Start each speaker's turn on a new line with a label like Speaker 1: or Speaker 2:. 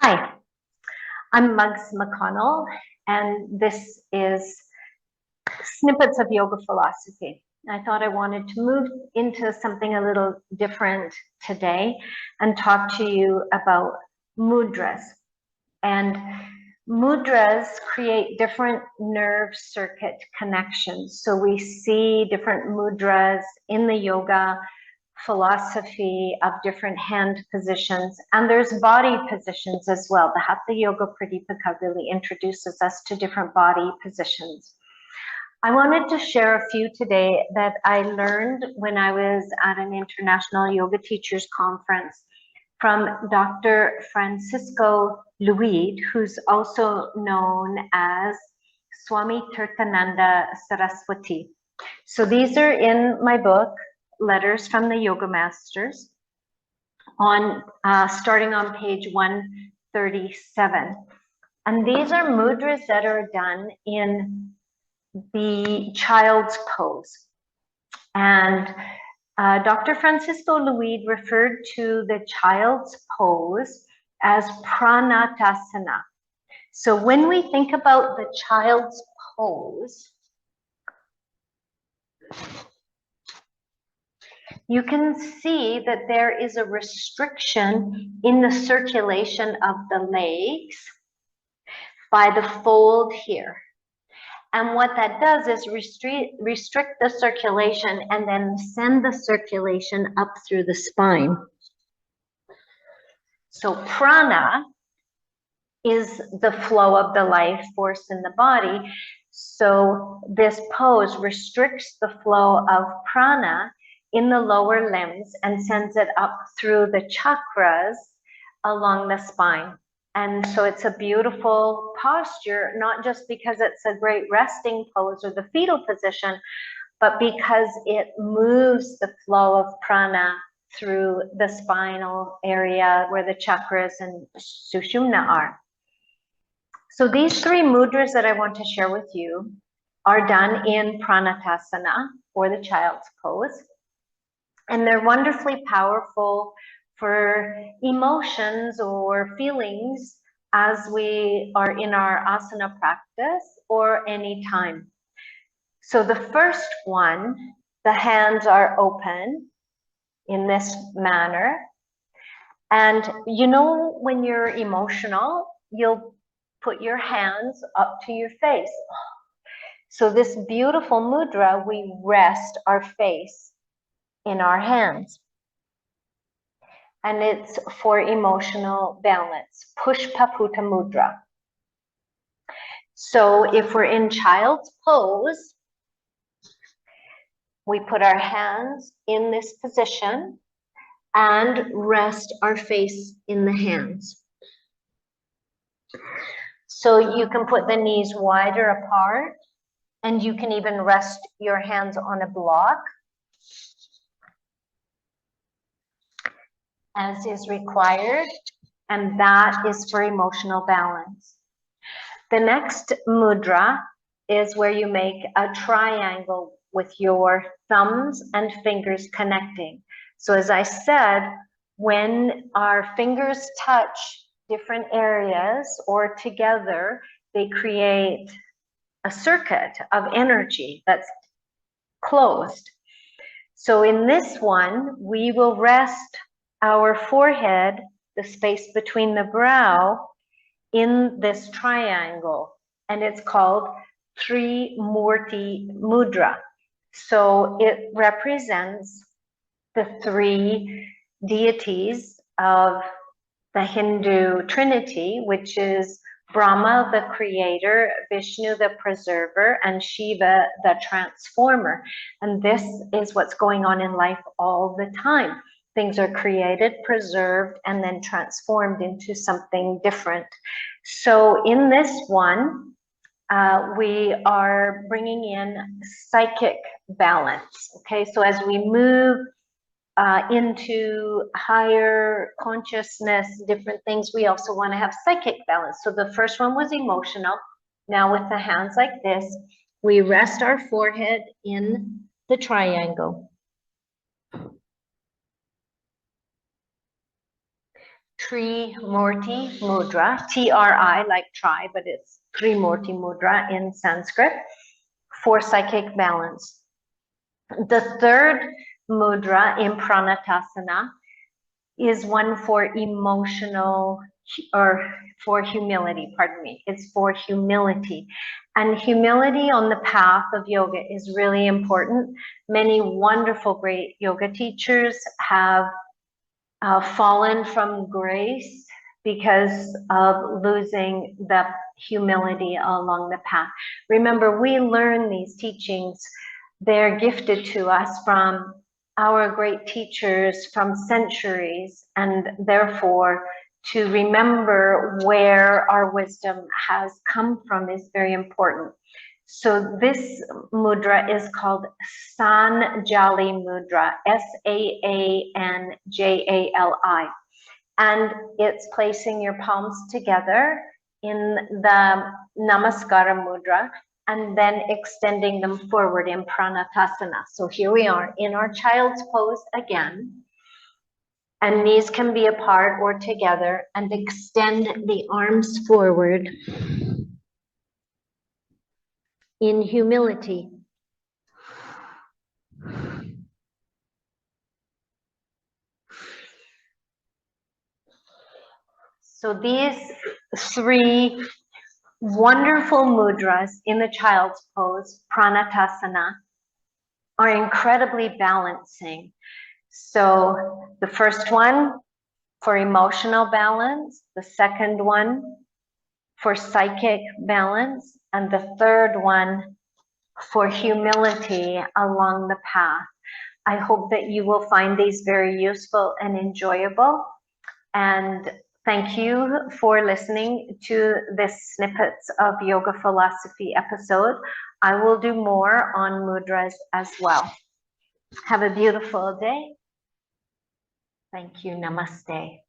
Speaker 1: Hi, I'm Muggs McConnell, and this is Snippets of Yoga Philosophy. I thought I wanted to move into something a little different today and talk to you about mudras. And mudras create different nerve circuit connections. So we see different mudras in the yoga philosophy of different hand positions, and there's body positions as well. The Hatha Yoga Pradipika really introduces us to different body positions. I wanted to share a few today that I learned when I was at an international yoga teachers conference from Dr. Francisco Luid, who's also known as Swami Tirthananda Saraswati. So these are in my book, Letters from the Yoga Masters, on starting on page 137. And these are mudras that are done in the child's pose. And Dr. Francisco Luid referred to the child's pose as Pranatasana. So when we think about the child's pose, you can see that there is a restriction in the circulation of the legs by the fold here. And what that does is restrict the circulation and then send the circulation up through the spine. So prana is the flow of the life force in the body. So this pose restricts the flow of prana in the lower limbs and sends it up through the chakras along the spine. And so it's a beautiful posture, not just because it's a great resting pose or the fetal position, but because it moves the flow of prana through the spinal area where the chakras and sushumna are. So these three mudras that I want to share with you are done in Pranatasana, or the child's pose. And they're wonderfully powerful for emotions or feelings as we are in our asana practice or any time. So the first one, the hands are open in this manner. And you know, when you're emotional, you'll put your hands up to your face. So this beautiful mudra, we rest our face in our hands. And it's for emotional balance, Pushpaputa mudra. So if we're in child's pose, we put our hands in this position and rest our face in the hands. So you can put the knees wider apart, and you can even rest your hands on a block, as is required, and that is for emotional balance. The next mudra is where you make a triangle with your thumbs and fingers connecting. So as I said, when our fingers touch different areas or together, they create a circuit of energy that's closed. So in this one, we will rest our forehead, the space between the brow, in this triangle, and it's called Trimurti mudra. So it represents the three deities of the Hindu Trinity, which is Brahma, the creator, Vishnu, the preserver, and Shiva, the transformer. And this is what's going on in life all the time. Things are created, preserved, and then transformed into something different. So in this one, we are bringing in psychic balance. Okay, so as we move into higher consciousness, different things, we also want to have psychic balance. So the first one was emotional. Now with the hands like this, we rest our forehead in the triangle. Trimurti Mudra, T-R-I like try, but it's Trimurti Mudra in Sanskrit, for psychic balance. The third mudra in Pranatasana is one for emotional, or for humility, pardon me. It's for humility. And humility on the path of yoga is really important. Many wonderful, great yoga teachers have fallen from grace because of losing the humility along the path. Remember, we learn these teachings, they're gifted to us from our great teachers from centuries, and therefore to remember where our wisdom has come from is very important. So this mudra is called Saanjali mudra, S-A-A-N-J-A-L-I. And it's placing your palms together in the Namaskara mudra and then extending them forward in Pranatasana. So here we are in our child's pose again. And knees can be apart or together, and extend the arms forward in humility. So these three wonderful mudras in the child's pose, Pranatasana, are incredibly balancing. So the first one for emotional balance, the second one for psychic balance, and the third one for humility along the path. I hope that you will find these very useful and enjoyable. And thank you for listening to this Snippets of Yoga Philosophy episode. I will do more on mudras as well. Have a beautiful day. Thank you. Namaste.